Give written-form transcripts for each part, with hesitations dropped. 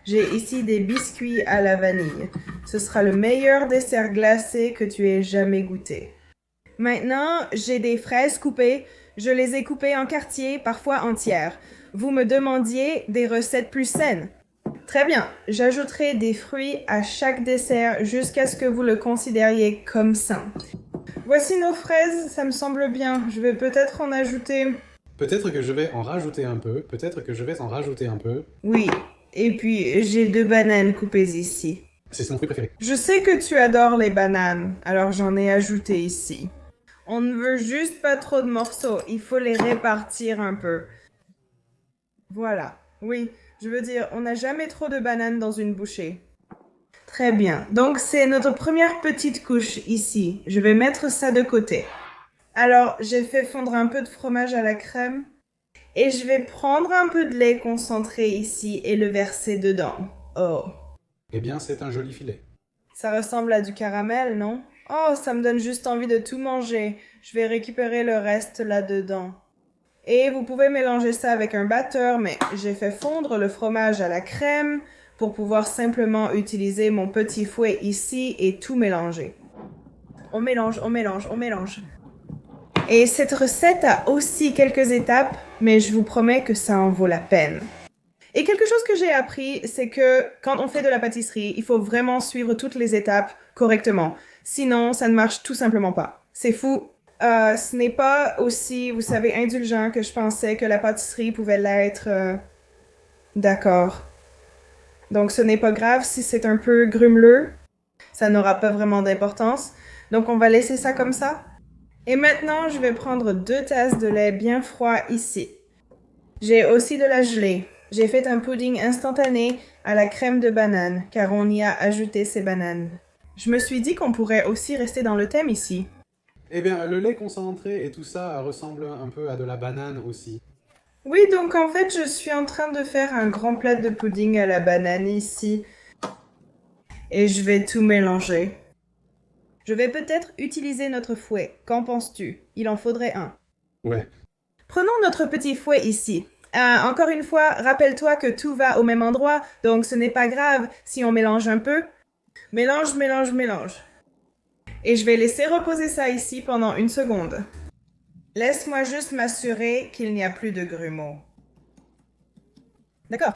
J'ai ici des biscuits à la vanille. Ce sera le meilleur dessert glacé que tu aies jamais goûté. Maintenant, j'ai des fraises coupées. Je les ai coupées en quartiers, parfois entières. Vous me demandiez des recettes plus saines. Très bien, j'ajouterai des fruits à chaque dessert jusqu'à ce que vous le considériez comme sain. Voici nos fraises, ça me semble bien. Je vais peut-être en ajouter. Peut-être que je vais en rajouter un peu, peut-être que je vais en rajouter un peu. Oui, et puis j'ai 2 bananes coupées ici. C'est mon fruit préféré. Je sais que tu adores les bananes, alors j'en ai ajouté ici. On ne veut juste pas trop de morceaux, il faut les répartir un peu. Voilà, oui, je veux dire, on n'a jamais trop de bananes dans une bouchée. Très bien, donc c'est notre première petite couche ici. Je vais mettre ça de côté. Alors, j'ai fait fondre un peu de fromage à la crème et je vais prendre un peu de lait concentré ici et le verser dedans. Oh, Eh bien, c'est un joli filet. ça ressemble à du caramel, non? Oh, ça me donne juste envie de tout manger. Je vais récupérer le reste là-dedans. Et vous pouvez mélanger ça avec un batteur, mais j'ai fait fondre le fromage à la crème pour pouvoir simplement utiliser mon petit fouet ici et tout mélanger. On mélange, on mélange, on mélange. Et cette recette a aussi quelques étapes, mais je vous promets que ça en vaut la peine. Et quelque chose que j'ai appris, c'est que quand on fait de la pâtisserie, il faut vraiment suivre toutes les étapes correctement. Sinon, ça ne marche tout simplement pas. C'est fou. Ce n'est pas aussi, vous savez, indulgent que je pensais que la pâtisserie pouvait l'être. D'accord. Donc, ce n'est pas grave si c'est un peu grumeleux. Ça n'aura pas vraiment d'importance. Donc, on va laisser ça comme ça. Et maintenant, je vais prendre 2 tasses de lait bien froid ici. J'ai aussi de la gelée. J'ai fait un pudding instantané à la crème de banane, car on y a ajouté ces bananes. Je me suis dit qu'on pourrait aussi rester dans le thème ici. Eh bien, le lait concentré et tout ça ressemble un peu à de la banane aussi. Oui, donc en fait, je suis en train de faire un grand plat de pudding à la banane ici. Et je vais tout mélanger. Je vais peut-être utiliser notre fouet. Qu'en penses-tu? Il en faudrait un. Ouais. Prenons notre petit fouet ici. Encore une fois, rappelle-toi que tout va au même endroit, donc ce n'est pas grave si on mélange un peu. Mélange, mélange, mélange. Et je vais laisser reposer ça ici pendant 1 seconde. Laisse-moi juste m'assurer qu'il n'y a plus de grumeaux. D'accord.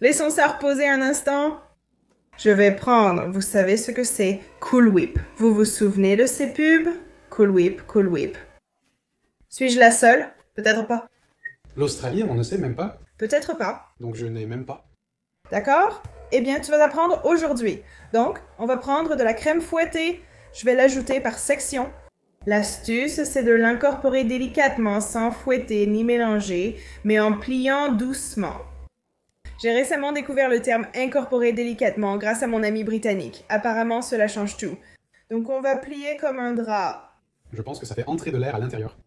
Laissons ça reposer un instant. Je vais prendre, vous savez ce que c'est, Cool Whip. Vous vous souvenez de ces pubs? Cool Whip, Cool Whip. Suis-je la seule? Peut-être pas. L'Australie, on ne sait même pas. Peut-être pas. Donc je n'ai même pas. D'accord? Eh bien, tu vas apprendre aujourd'hui. Donc, on va prendre de la crème fouettée. Je vais l'ajouter par section. L'astuce, c'est de l'incorporer délicatement sans fouetter ni mélanger, mais en pliant doucement. J'ai récemment découvert le terme incorporer délicatement grâce à mon ami britannique. Apparemment, cela change tout. Donc, on va plier comme un drap. Je pense que ça fait entrer de l'air à l'intérieur.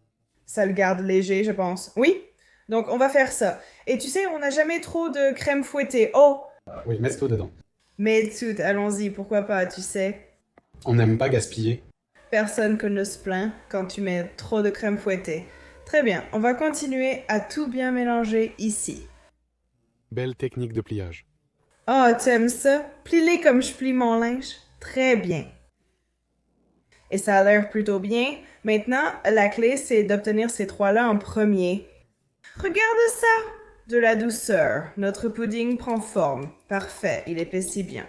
Ça le garde léger, je pense. Oui? Donc, on va faire ça. Et tu sais, on n'a jamais trop de crème fouettée. Oh! Oui, mets tout dedans. Mais tout, allons-y, pourquoi pas, tu sais. On n'aime pas gaspiller. Personne que ne se plaint quand tu mets trop de crème fouettée. Très bien, on va continuer à tout bien mélanger ici. Belle technique de pliage. Oh, t'aimes ça? Plie-les comme je plie mon linge. Très bien. Et ça a l'air plutôt bien. Maintenant, la clé, c'est d'obtenir ces 3-là en premier. Regarde ça! De la douceur. Notre pudding prend forme. Parfait, il épaissit bien.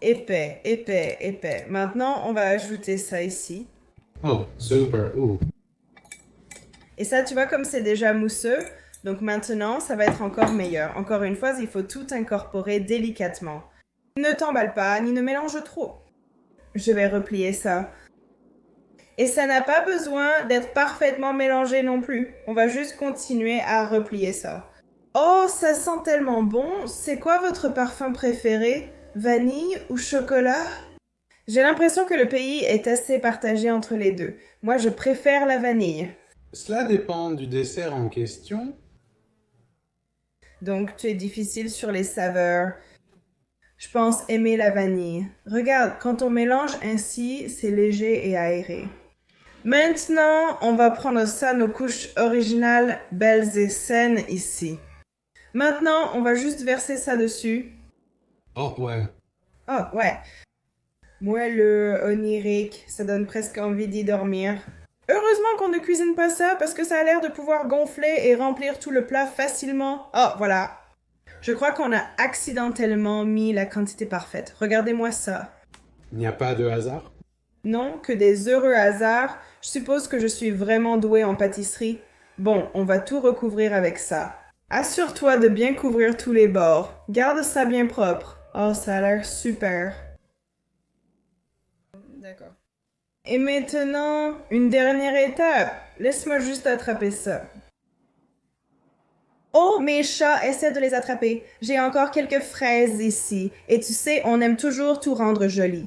Épais, épais, épais. Maintenant, on va ajouter ça ici. Oh, super. Ouh. Et ça, tu vois, comme c'est déjà mousseux, donc maintenant, ça va être encore meilleur. Encore une fois, il faut tout incorporer délicatement. Ne t'emballe pas, ni ne mélange trop. Je vais replier ça. Et ça n'a pas besoin d'être parfaitement mélangé non plus. On va juste continuer à replier ça. Oh, ça sent tellement bon. C'est quoi votre parfum préféré? Vanille ou chocolat? J'ai l'impression que le pays est assez partagé entre les deux. Moi, je préfère la vanille. Cela dépend du dessert en question. Donc, tu es difficile sur les saveurs. Je pense aimer la vanille. Regarde, quand on mélange ainsi, c'est léger et aéré. Maintenant, on va prendre ça, nos couches originales, belles et saines ici. Maintenant, on va juste verser ça dessus. Oh, ouais. Oh, ouais. Moelleux, onirique, ça donne presque envie d'y dormir. Heureusement qu'on ne cuisine pas ça parce que ça a l'air de pouvoir gonfler et remplir tout le plat facilement. Oh, voilà. Je crois qu'on a accidentellement mis la quantité parfaite. Regardez-moi ça. Il n'y a pas de hasard? Non, que des heureux hasards. Je suppose que je suis vraiment douée en pâtisserie. Bon, on va tout recouvrir avec ça. Assure-toi de bien couvrir tous les bords. Garde ça bien propre. Oh, ça a l'air super. D'accord. Et maintenant, une dernière étape. Laisse-moi juste attraper ça. Oh, mes chats, essaie de les attraper. J'ai encore quelques fraises ici. Et tu sais, on aime toujours tout rendre joli.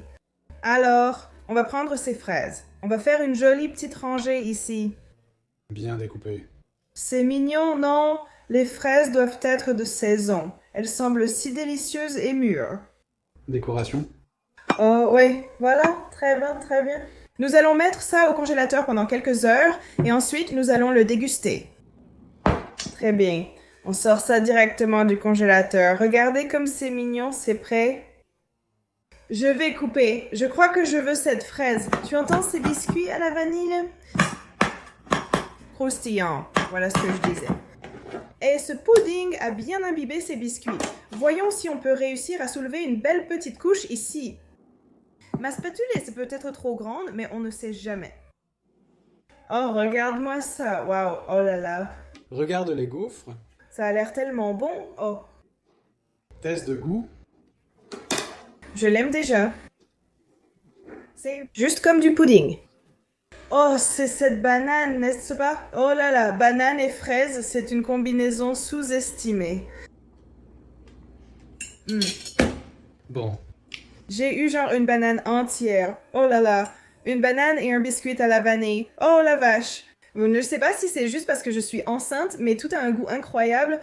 Alors, on va prendre ces fraises. On va faire une jolie petite rangée ici. Bien découpé. C'est mignon, non? Les fraises doivent être de saison. Elles semblent si délicieuses et mûres. Décoration? Oh, oui, voilà, très bien, très bien. Nous allons mettre ça au congélateur pendant quelques heures et ensuite nous allons le déguster. Très bien. On sort ça directement du congélateur. Regardez comme c'est mignon, c'est prêt. Je vais couper. Je crois que je veux cette fraise. Tu entends ces biscuits à la vanille? Croustillant. Voilà ce que je disais. Et ce pudding a bien imbibé ses biscuits. Voyons si on peut réussir à soulever une belle petite couche ici. Ma spatule est peut-être trop grande, mais on ne sait jamais. Oh, regarde-moi ça. Waouh, oh là là. Regarde les gaufres. Ça a l'air tellement bon. Oh, Test de goût. je l'aime déjà. C'est juste comme du pudding. Oh, c'est cette banane, n'est-ce pas? Oh là là, banane et fraise, c'est une combinaison sous-estimée. Bon. J'ai eu genre une banane entière. Oh là là. Une banane et un biscuit à la vanille. Oh la vache. Je ne sais pas si c'est juste parce que je suis enceinte, mais tout a un goût incroyable.